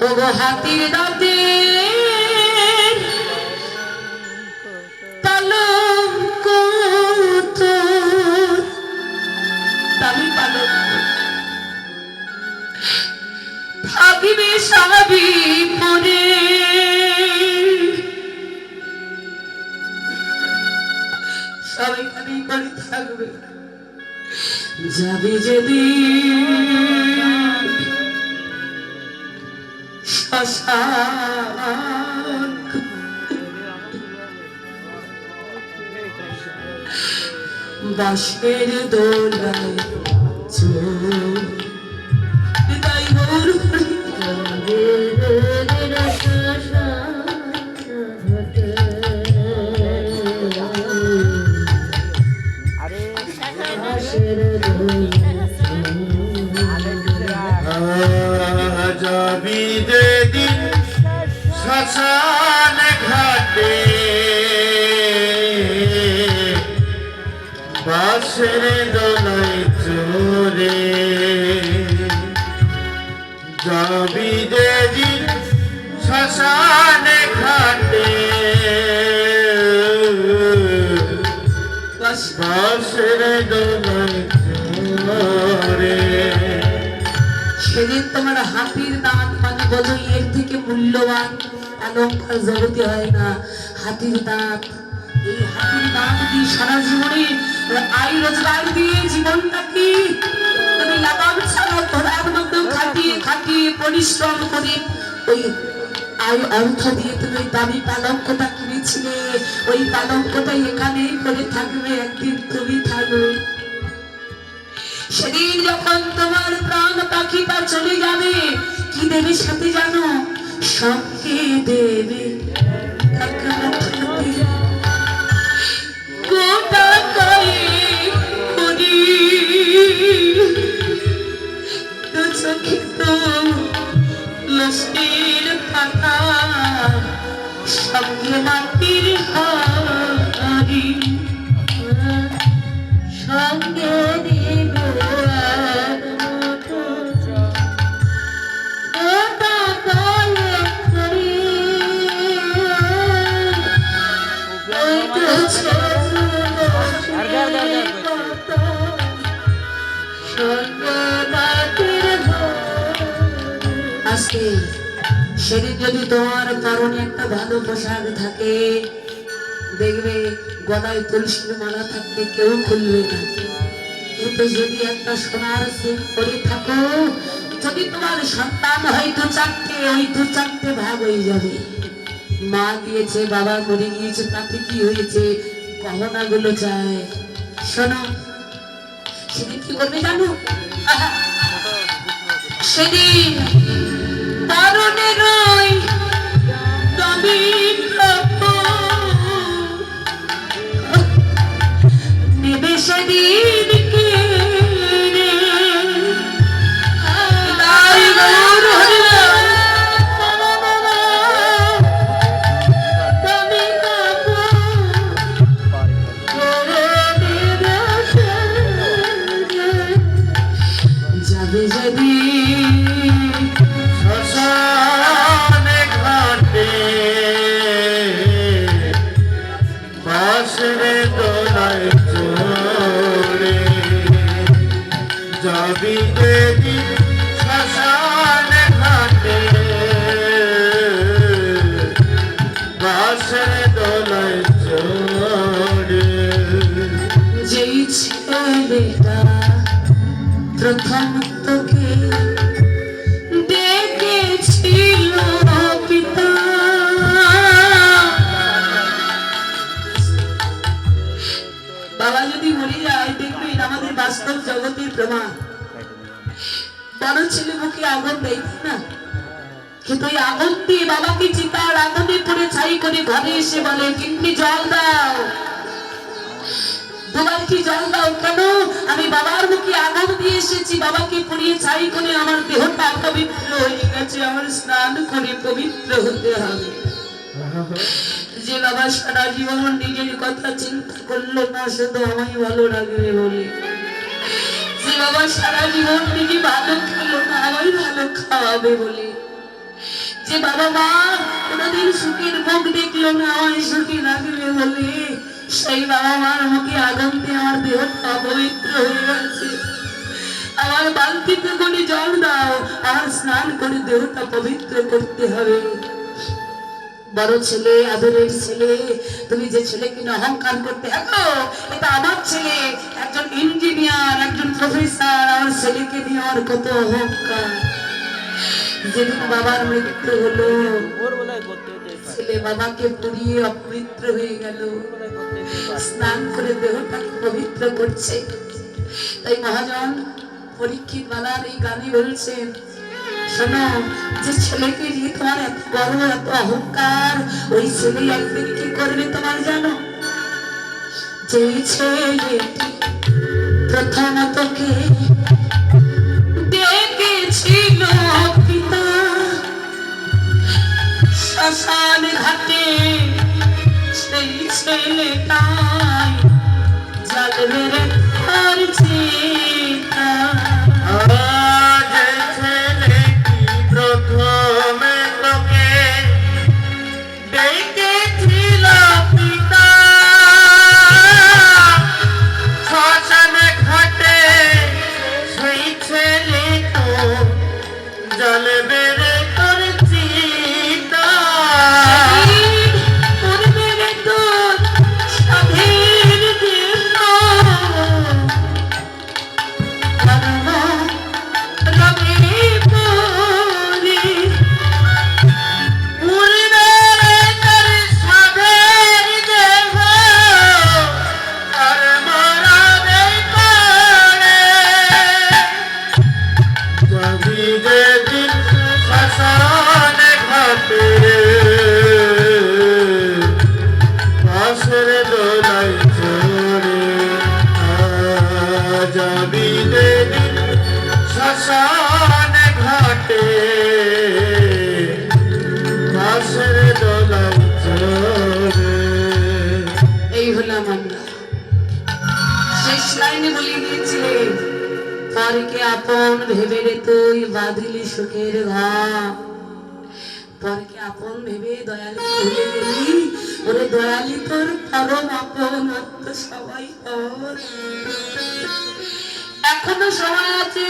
ও গো হাতির দাঁতে কলঙ্ক তোর দামি পালক থাকিবে স্বামী মনে সবাই খালি বাড়ি থাকবে যাবে যেদিন শ্মশান বাঁশের দোলায় তাই মোর যাবি যেদিন শ্মশান ঘাটে বাঁশের দোলায় চড়ে যাবি যেদিন শ্মশান ঘাটে বাঁশের দোলায় চড়ে সেদিন তোমার হাতির দাঁত মানে বলো এর থেকে মূল্যবান অলঙ্কার জগতে হয় না। হাতির দাঁত, এই হাতির দাঁত দিয়ে সারা জীবনে আয় রোজগার দিয়ে জীবনটাকে তুমি লাগাম ছাড়া ধরার মতো খাটিয়ে খাটিয়ে পরিশ্রম করে ওই আয় অর্থ দিয়ে তুমি দামি পালঙ্কটা কিনেছিলে। ওই পালঙ্কটা এখানেই পড়ে থাকবে, একদিন তুমি থাকবে। সেদিন যখন তোমার প্রাণ পাখিটা চলে যাবে, কি দেবে সাথে জানো? সঙ্গে দেবে গোটা কয়েক কোটি দু চোখে তো লস্যির পাতা, সঙ্গে মাটির হাড়ি, সঙ্গে দিব সেদিন যদি তোমার কারণে একটা ভালো পোশাক থাকে, দেখবে গলায় তুলসীর মালা থাকবে কেউ খুলবে না। কিন্তু যদি একটা সোনার সেট করে থাকো, যদি তোমার সন্তান হয় দু চারটে, ওই দু চারটে ভাগ হয়ে যাবে। মা দিয়েছে, বাবা মরে গিয়েছে, তাতে কি হয়েছে? গহনাগুলো চায়। শোনো, সেদিন কি করবে জানো? সেদিন কারণের ওই দামি নেবে সেদিন যাবে যদি শ্মশানে ঘাটে বাঁশের দোলায় চড়ে যাবি যেদিন শ্মশানে ঘাটে বাঁশের দোলায় চড়ে যেই ছেলেটা প্রথম তোকে দেখেছিল পিতা, বাবা যদি মরে যায়, দেখবেন আমাদের বাস্তব জগতের প্রমাণ। বড় ছেলে মুখে আগুন দেয় না, কিন্তু ওই আগুন দিয়ে বাবাকে চিতার আগুনে পড়ে ছাই করে ঘরে এসে বলে, কিন্তু জল দাও, তোমার কি জল দাও। কেন? আমি বাবার মুখে আগুন দিয়ে এসেছি, বাবাকে পুড়িয়ে ছাই করে আমার দেহটা পবিত্র হয়ে গেছে, আমার স্নান করে পবিত্র হতে হবে। যে বাবা সারা জীবন নিজের কথা চিন্তা করলো না, শুধু আমায় ভালো লাগবে বলে, যে বাবা সারা জীবন নিজে ভালো খেলো না, আমায় ভালো খাওয়াবে বলে, যে বাবা মা কোনোদিন সুখের মুখ দেখলো না, আমায় সুখী লাগবে বলে সেই বাবা মার মুখে আগুন দিয়ে আমার দেহটা পবিত্র হয়ে গেছে। আমার বালতিতে করে জল দাও, আমার স্নান করে দেহটা পবিত্র করতে হবে। বড় ছেলে, আদরের ছেলে, তুমি যে ছেলেকে নিয়ে অহংকার করতে থাকো, এটা আমার ছেলে, একজন ইঞ্জিনিয়ার, একজন প্রফেসর, আমার ছেলেকে নিয়ে আমার কত অহংকার। যেদিন বাবার মৃত্যু হলো, ছেলে বাবাকে পুড়িয়ে অপবিত্র হয়ে গেল, স্নান করে দেহটাকে পবিত্র করছে। তাই মহাজন পরীক্ষিত বালার এই গানে বলছেন, শোনো, যে ছেলেকে নিয়ে তোমার এত গর্ব, এত অহংকার, ওই ছেলে একদিন কি করবে তোমার জানো? যে ছেলে প্রথম তোকে দেখেছিল পিতা শ্মশান ঘাটে, সেই ছেলেটাই জ্বালবে রে তার চিতা। আজ ছেলেটি প্রথমে তোকে দেখেছিল পিতা শ্মশানে ঘাটে, সেই ছেলে তো জ্বলবে রে তোর চিতা। করবে রে তোর স্বাধীন দেহ, কর্ম রবে পরে। উড়বে তোর স্বাধীন দেহ, আর মরবে পরে। যাবি যেদিন শ্মশানে ঘাটে, বাঁশের দোলায় চড়ে। যাবি যেদিন শ্মশানে ঘাটে, বাঁশের দোলায় চড়ে। এই হলো আমার নাম। শেষ লাইনে বলিয়ে দিয়েছিলেন, পরকে আপন ভেবে রে তুই বাঁধিলি সুখের ঘর। পরকে আপন ভেবে দয়ালি ভুলে গেলি, ওরে দয়ালি তোর পরম আপন আত্ম সবাই তোর। এখনো সময় আছে,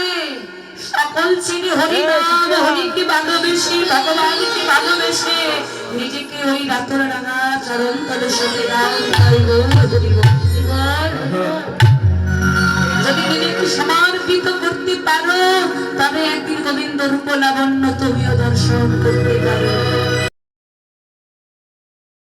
সকল চিনি হরি নাম, হরিকে ভালোবেসে, ভগবানকে ভালোবেসে নিজেকে ওই রাতের রাঙা চরণ তলে সঙ্গে দাও। হরি বল, হরি বল, হরি বল। যদি নিজেকে সমর্পিত করতে পারো, তবে একদিন গোবিন্দ রূপ লাবণ্য তুমিও দর্শন করতে পারো।